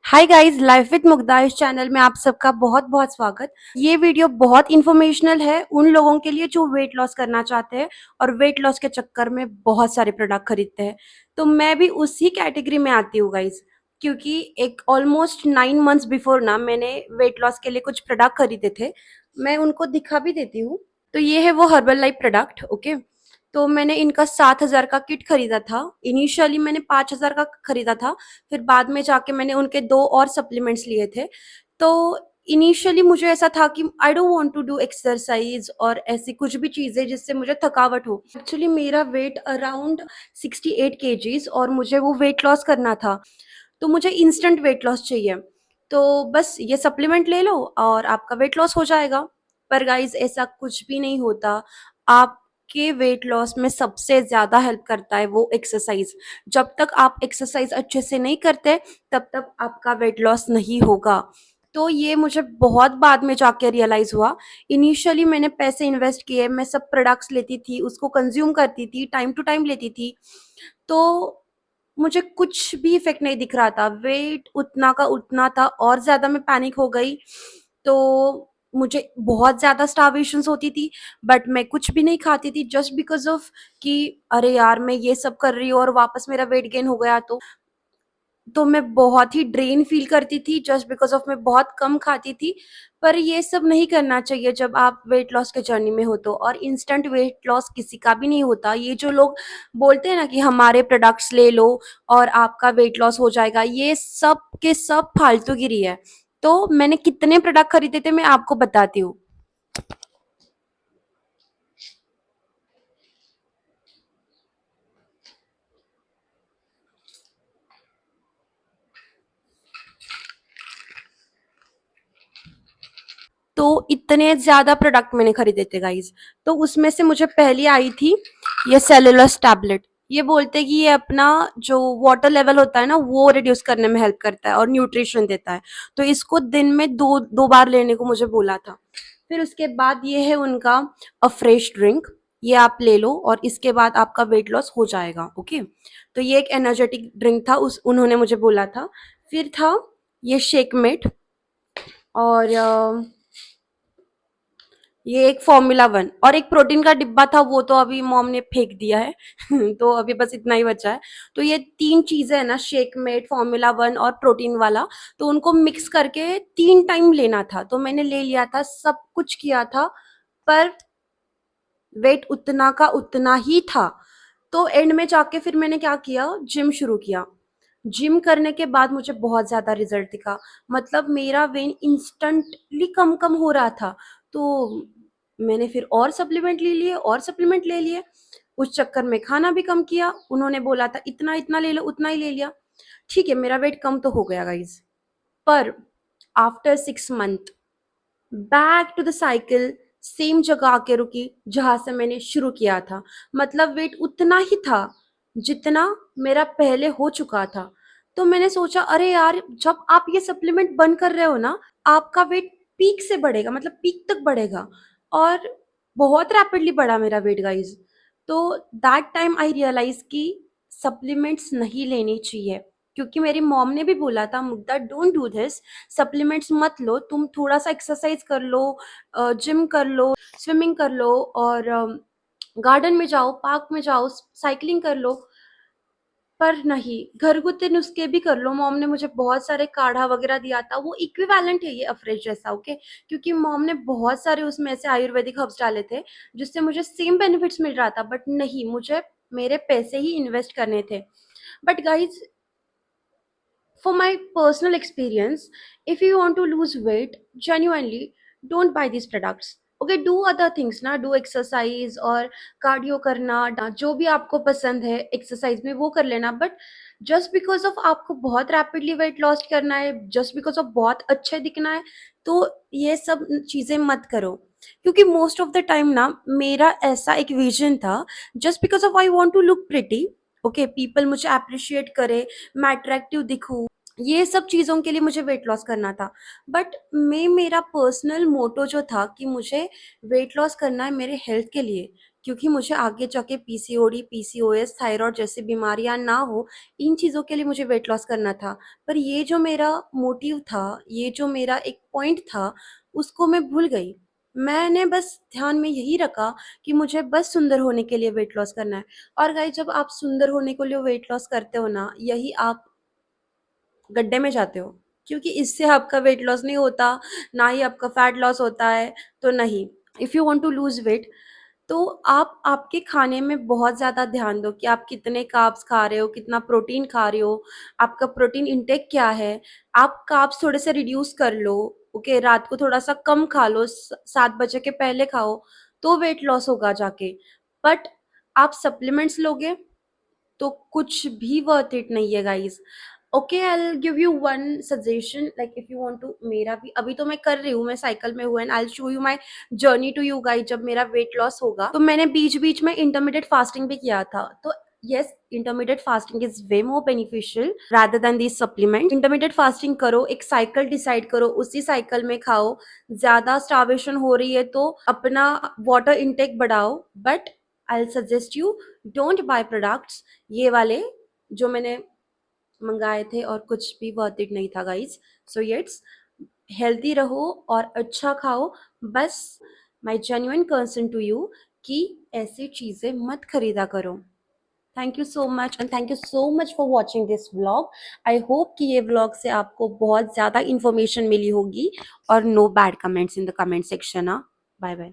Hi guys, life with Mugdha इस channel में आप सबका बहुत बहुत स्वागत। ये वीडियो बहुत इंफॉर्मेशनल है उन लोगों के लिए जो वेट लॉस करना चाहते हैं और वेट लॉस के चक्कर में बहुत सारे प्रोडक्ट खरीदते हैं। तो मैं भी उसी कैटेगरी में आती हूँ गाइस, क्योंकि एक ऑलमोस्ट 9 मंथ्स बिफोर ना मैंने वेट लॉस के लिए कुछ प्रोडक्ट खरीदे थे। मैं उनको दिखा भी देती हूँ। तो ये है वो हर्बल लाइफ प्रोडक्ट। ओके, तो मैंने इनका 7,000 का किट खरीदा था। इनिशियली मैंने 5,000 का खरीदा था, फिर बाद में जाके मैंने उनके 2 और सप्लीमेंट्स लिए थे। तो इनिशियली मुझे ऐसा था कि I don't want to do exercise और ऐसी कुछ भी चीज़ें जिससे मुझे थकावट हो। एक्चुअली मेरा वेट अराउंड 68 केजीज़ और मुझे वो वेट लॉस करना था। तो मुझे इंस्टेंट वेट लॉस चाहिए। तो बस ये सप्लीमेंट ले लो और आपका वेट लॉस हो जाएगा। पर गाइज़ ऐसा कुछ भी नहीं होता। आपके वेट लॉस में सबसे ज़्यादा हेल्प करता है वो एक्सरसाइज़। जब तक आप एक्सरसाइज़ अच्छे से नहीं करते, तब तक आपका वेट लॉस नहीं होगा। तो ये मुझे बहुत बाद में जाके रियलाइज़ हुआ। इनिशियली मैंने पैसे इन्वेस्ट किए, मैं सब प्रोडक्ट्स लेती थी, उसको कंज़्यूम करती थी, टाइम टू टाइम लेती थी। तो मुझे कुछ भी इफ़ेक्ट नहीं दिख रहा था। वेट उतना का उतना था और ज़्यादा मैं पैनिक हो गई। तो मुझे बहुत ज़्यादा स्टार्वेशंस होती थी, बट मैं कुछ भी नहीं खाती थी जस्ट बिकॉज़ ऑफ कि अरे यार! मैं ये सब कर रही हूँ और वापस मेरा वेट गेन हो गया तो मैं बहुत ही ड्रेन फ़ील करती थी जस्ट बिकॉज़ ऑफ मैं बहुत कम खाती थी। पर ये सब नहीं करना चाहिए जब आप वेट लॉस के जर्नी में हो तो। और इंस्टेंट वेट लॉस किसी का भी नहीं होता। ये जो लोग बोलते हैं ना कि हमारे प्रोडक्ट्स ले लो और आपका वेट लॉस हो जाएगा, ये सब के सब फालतूगिरी है। तो मैंने कितने प्रोडक्ट खरीदे थे मैं आपको बताती हूँ। तो इतने ज़्यादा प्रोडक्ट मैंने खरीदे थे गाइज़। तो उसमें से मुझे पहली आई थी ये सेलुलस टैबलेट। ये बोलते हैं कि ये अपना जो वाटर लेवल होता है ना वो रिड्यूस करने में हेल्प करता है और न्यूट्रिशन देता है। तो इसको दिन में 2 बार लेने को मुझे बोला था। फिर उसके बाद ये है उनका फ्रेश ड्रिंक। ये आप ले लो और इसके बाद आपका वेट लॉस हो जाएगा। ओके, तो ये एक एनर्जेटिक ड्रिंक था, उस उन्होंने मुझे बोला था। फिर था ये शेकमेट और ये एक फ़ॉर्मूला 1 और एक प्रोटीन का डिब्बा था, वो तो अभी मॉम ने फेंक दिया है। तो अभी बस इतना ही बचा है। तो ये 3 चीज़ें हैं ना, शेकमेट, फ़ॉर्मूला 1 और प्रोटीन वाला, तो उनको मिक्स करके 3 टाइम लेना था। तो मैंने ले लिया था, सब कुछ किया था, पर वेट उतना का उतना ही था। तो एंड में जाके फिर मैंने क्या किया, जिम शुरू किया। जिम करने के बाद मुझे बहुत ज़्यादा रिज़ल्ट दिखा। मतलब मेरा वेट इंस्टेंटली कम-कम हो रहा था। तो मैंने फिर और सप्लीमेंट ले लिए और सप्लीमेंट ले लिए। उस चक्कर में खाना भी कम किया। उन्होंने बोला था इतना-इतना ले लो, उतना ही ले लिया। ठीक है, मेरा वेट कम तो हो गया गाइज़। पर after 6 month back to the cycle, same जगह आके रुकी जहाँ से मैंने शुरू किया था। मतलब वेट उतना ही था जितना मेरा पहले हो चुका था। तो मैंने सोचा अरे यार, जब आप ये सप्लीमेंट बंद कर रहे हो ना, आपका वेट पीक से बढ़ेगा, मतलब पीक तक बढ़ेगा। और बहुत रैपिडली बढ़ा मेरा वेट गाइज़। तो दैट टाइम आई रियलाइज़ कि सप्लीमेंट्स नहीं लेनी चाहिए, क्योंकि मेरी मॉम ने भी बोला था Mugdha don't do this, supplements मत लो, तुम थोड़ा-सा एक्सरसाइज कर लो, जिम कर लो, स्विमिंग कर लो और गार्डन में जाओ, पार्क में जाओ, साइक्लिंग कर लो। पर नहीं, घरगुती नुस्खे भी कर लो। मॉम ने मुझे बहुत सारे काढ़ा वगैरह दिया था, वो इक्विवेलेंट है ये अफ़्रेज जैसा। ओके, क्योंकि मॉम ने बहुत सारे उसमें ऐसे आयुर्वेदिक हर्ब्स डाले थे, जिससे मुझे सेम बेनिफिट्स मिल रहा था, बट नहीं, मुझे मेरे पैसे ही इन्वेस्ट करने थे। But guys, for my personal experience, if you want to lose weight genuinely, don't buy these products. Okay, do other things ना, do exercise और cardio करना, जो भी आपको पसंद है एक्सरसाइज में वो कर लेना। बट जस्ट बिकॉज ऑफ आपको बहुत रैपिडली वेट लॉस करना है, जस्ट बिकॉज ऑफ बहुत अच्छे दिखना है, तो ये सब चीज़ें मत करो। क्योंकि मोस्ट ऑफ द टाइम ना मेरा ऐसा एक विजन था, just because of I want to look pretty. Okay, people मुझे अप्रिशिएट करे, मैं अट्रैक्टिव दिखूँ, ये सब चीज़ों के लिए मुझे वेट लॉस करना था। बट मैं मेरा पर्सनल मोटो जो था कि मुझे वेट लॉस करना है मेरे हेल्थ के लिए, क्योंकि मुझे आगे जाके पीसीओडी, पीसीओएस, थायरॉइड जैसी बीमारियाँ ना हो, इन चीज़ों के लिए मुझे वेट लॉस करना था। पर ये जो मेरा मोटिव था, ये जो मेरा एक पॉइंट था, उसको मैं भूल गई। मैंने बस ध्यान में यही रखा कि मुझे बस सुंदर होने के लिए वेट लॉस करना है। और गाइस, जब आप सुंदर होने के लिए वेट लॉस करते हो ना, यही आप गड्ढे में जाते हो, क्योंकि इससे आपका वेट लॉस नहीं होता, ना ही आपका फैट लॉस होता है। तो नहीं, if you want to lose weight, तो आप आपके खाने में बहुत ज़्यादा ध्यान दो कि आप कितने कार्ब्स खा रहे हो, कितना प्रोटीन खा रहे हो, आपका प्रोटीन इंटेक क्या है। आप कार्ब्स थोड़े से रिड्यूस कर लो, ओके, रात को थोड़ा-सा कम खा लो, 7 बजे के पहले खाओ, तो वेट लॉस होगा जाके। बट आप सप्लीमेंट्स लोगे तो कुछ भी वर्थ इट नहीं है guys. Okay, I will give you one suggestion, like if you want to, मेरा भी अभी तो मैं कर रही हूँ, मैं साइकिल में हूँ, and I will show you my journey to you guys. जब मेरा वेट लॉस होगा तो मैंने बीच बीच में इंटरमीडिएट फास्टिंग भी किया था। तो yes, intermediate fasting is way more beneficial rather than this supplement. Intermediate fasting करो, एक साइकिल डिसाइड करो, उसी साइकिल में खाओ। ज्यादा स्टार्वेशन हो रही है तो अपना वाटर इंटेक बढ़ाओ। But I will suggest you, don't by products ये वाले जो मैंने मंगाए थे, और कुछ भी वर्थ इट नहीं था गाइस। सो यट्स, हेल्दी रहो और अच्छा खाओ। बस my genuine concern to you कि ऐसी चीज़ें मत खरीदा करो। Thank you so much, and thank you so much for watching this vlog. I hope कि ये व्लॉग से आपको बहुत ज़्यादा इन्फॉर्मेशन मिली होगी। और no bad comments in the comment section. Bye bye.